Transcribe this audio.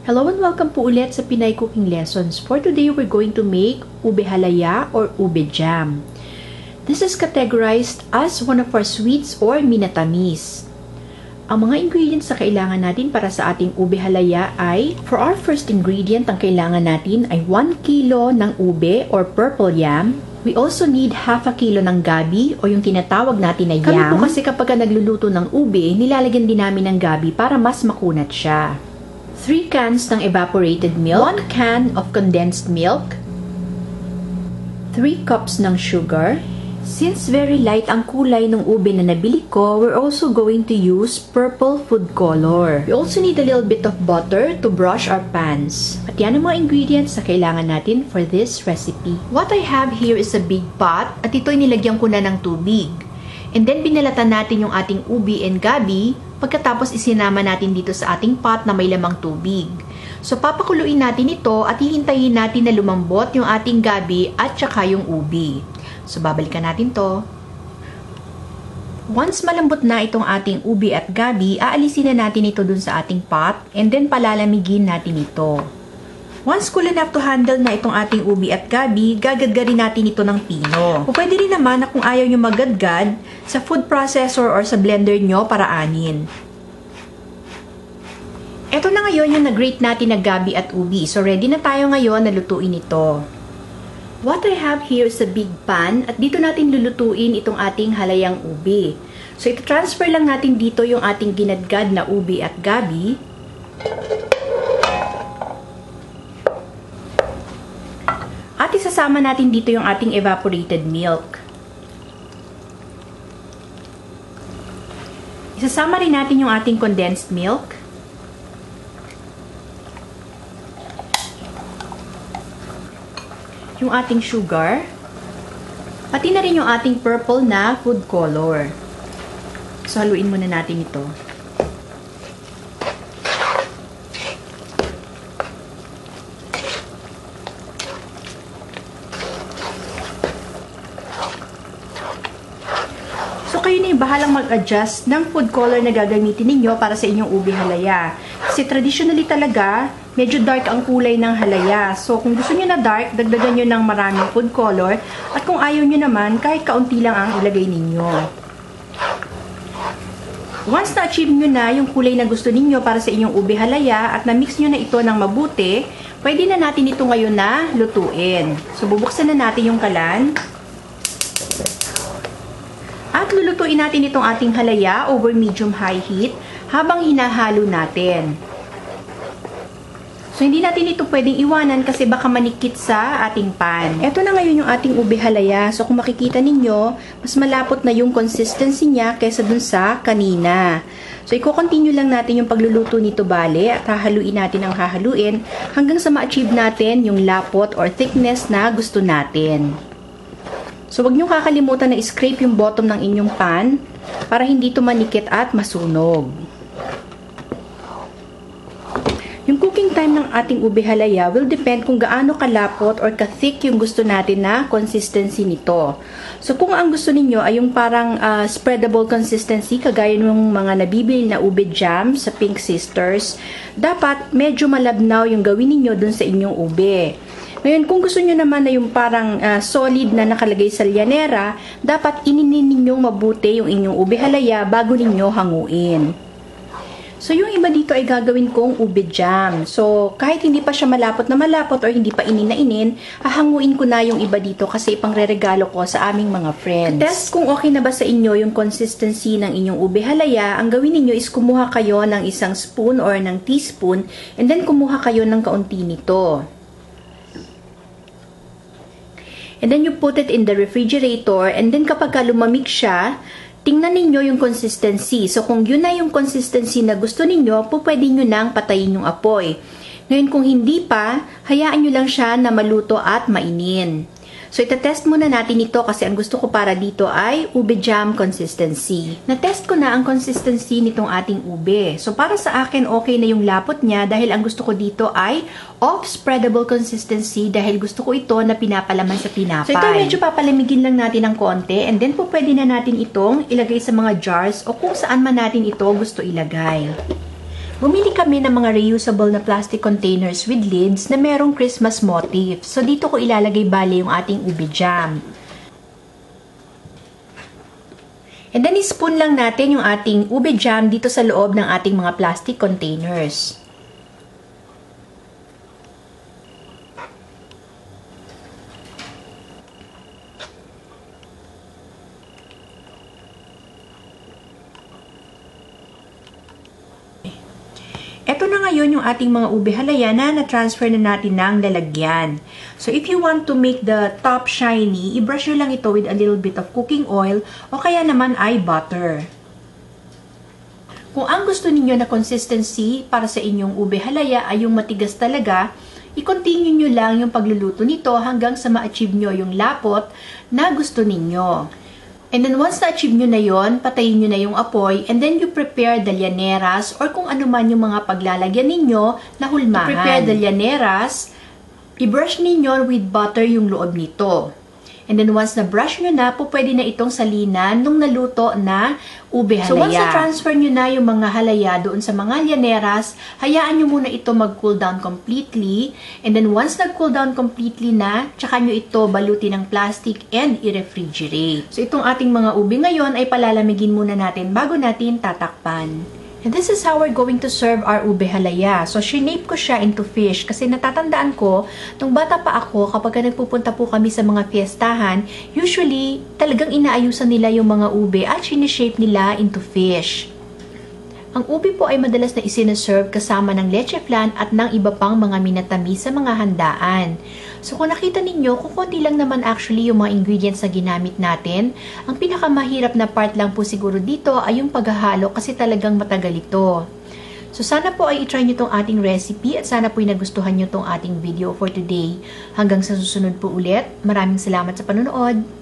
Hello and welcome po ulit sa Pinay Cooking Lessons. For today, we're going to make ube halaya or ube jam. This is categorized as one of our sweets or minatamis. Ang mga ingredients na kailangan natin para sa ating ube halaya ay, for our first ingredient, ang kailangan natin ay 1 kilo ng ube or purple yam. We also need half a kilo ng gabi o yung tinatawag natin na yam. Kami po kasi kapag nagluluto ng ube, nilalagyan din namin ng gabi para mas makunat siya. 3 cans ng evaporated milk, 1 can of condensed milk, 3 cups ng sugar. Since very light ang kulay ng ube na nabili ko, we're also going to use purple food color. We also need a little bit of butter to brush our pans. At yan ang mga ingredients na kailangan natin for this recipe. What I have here is a big pot at ito'y nilagyan ko na ng tubig. And then binalatan natin yung ating ube and gabi. Pagkatapos isinama natin dito sa ating pot na may lamang tubig. So papakuluin natin ito at hihintayin natin na lumambot yung ating gabi at saka yung ube. So babalikan natin to. Once malambot na itong ating ube at gabi, aalisin na natin ito dun sa ating pot and then palalamigin natin ito. Once cool enough to handle na itong ating ube at gabi, gagadgarin natin ito ng pino. O pwede rin naman na kung ayaw nyo magadgad, sa food processor or sa blender nyo para anin. Ito na ngayon yung nag-grate natin na gabi at ube. So ready na tayo ngayon na lutuin ito. What I have here is a big pan at dito natin lulutuin itong ating halayang ube. So ito transfer lang natin dito yung ating ginadgad na ube at gabi. At isasama natin dito yung ating evaporated milk. Isasama rin natin yung ating condensed milk. Yung ating sugar. Pati na rin yung ating purple na food color. So, haluin muna natin ito. So, kayo na yung bahalang mag-adjust ng food color na gagamitin ninyo para sa inyong ube halaya. Kasi traditionally talaga, medyo dark ang kulay ng halaya. So, kung gusto nyo na dark, dagdagan nyo ng maraming food color. At kung ayaw nyo naman, kahit kaunti lang ang ilagay ninyo. Once na-achieve nyo na yung kulay na gusto ninyo para sa inyong ube halaya at na-mix nyo na ito ng mabuti, pwede na natin ito ngayon na lutuin. So, bubuksan na natin yung kalan. At lulutuin natin itong ating halaya over medium-high heat habang hinahalo natin. So, hindi natin ito pwedeng iwanan kasi baka manikit sa ating pan. Ito na ngayon yung ating ube halaya. So, kung makikita ninyo, mas malapot na yung consistency niya kaysa dun sa kanina. So, i-continue lang natin yung pagluluto nito bale at hahaluin natin ang hahaluin hanggang sa ma-achieve natin yung lapot or thickness na gusto natin. So, wag nyo kakalimutan na scrape yung bottom ng inyong pan para hindi ito manikit at masunog. Yung cooking time ng ating ube halaya will depend kung gaano kalapot or ka-thick yung gusto natin na consistency nito. So, kung ang gusto ninyo ay yung parang spreadable consistency, kagaya ng mga nabibili na ube jam sa Pink Sisters, dapat medyo malabnaw yung gawin ninyo dun sa inyong ube. Ngayon, kung gusto nyo naman na yung parang solid na nakalagay sa lyanera, dapat ininin ninyong mabuti yung inyong ube halaya bago ninyo hanguin. So, yung iba dito ay gagawin kong ube jam. So, kahit hindi pa siya malapot na malapot or hindi pa inin na inin, hahanguin ko na yung iba dito kasi ipangre-regalo ko sa aming mga friends. Test kung okay na ba sa inyo yung consistency ng inyong ube halaya, ang gawin ninyo is kumuha kayo ng isang spoon or ng teaspoon and then kumuha kayo ng kaunti nito. And then you put it in the refrigerator and then kapag lumamig siya, tingnan ninyo yung consistency. So, kung yun na yung consistency na gusto ninyo, pwede nyo nang patayin yung apoy. Ngayon, kung hindi pa, hayaan nyo lang siya na maluto at mainin. So, itatest muna natin ito kasi ang gusto ko para dito ay ube jam consistency. Na-test ko na ang consistency nitong ating ube. So, para sa akin, okay na yung lapot niya dahil ang gusto ko dito ay off-spreadable consistency dahil gusto ko ito na pinapalaman sa tinapay. So, ito medyo papalamigin lang natin ng konti and then po pwede na natin itong ilagay sa mga jars o kung saan man natin ito gusto ilagay. Bumili kami ng mga reusable na plastic containers with lids na merong Christmas motif. So dito ko ilalagay bali yung ating ube jam. And then spoon lang natin yung ating ube jam dito sa loob ng ating mga plastic containers. Ito na ngayon yung ating mga ube halaya na na-transfer na natin ng lalagyan. So, if you want to make the top shiny, i-brush nyo lang ito with a little bit of cooking oil o kaya naman ay butter. Kung ang gusto ninyo na consistency para sa inyong ube halaya ay yung matigas talaga, i-continue nyo lang yung pagluluto nito hanggang sa ma-achieve nyo yung lapot na gusto ninyo. And then once na-achieve nyo na yon, patayin nyo na yung apoy and then you prepare the llaneras or kung ano man yung mga paglalagyan ninyo na hulmahan. To prepare the llaneras, i-brush ninyo with butter yung loob nito. And then once na-brush nyo na, pwede na itong salinan nung naluto na ube halaya. So once na-transfer nyo na yung mga halaya doon sa mga llaneras, hayaan nyo muna ito mag-cool down completely. And then once nag-cool down completely na, tsaka nyo ito balutin ng plastic and i-refrigerate. So itong ating mga ube ngayon ay palalamigin muna natin bago natin tatakpan. And this is how we're going to serve our ube halaya. So, shinape ko siya into fish kasi natatandaan ko, nung bata pa ako, kapag nagpupunta po kami sa mga fiestahan, usually, talagang inaayusan nila yung mga ube at shinishape nila into fish. Ang ube po ay madalas na isinaserve kasama ng leche flan at ng iba pang mga minatamis sa mga handaan. So kung nakita ninyo, kukunti lang naman actually yung mga ingredients na ginamit natin. Ang pinakamahirap na part lang po siguro dito ay yung paghahalo kasi talagang matagal ito. So sana po ay itry nyo tong ating recipe at sana po ay nagustuhan nyo tong ating video for today. Hanggang sa susunod po ulit, maraming salamat sa panonood.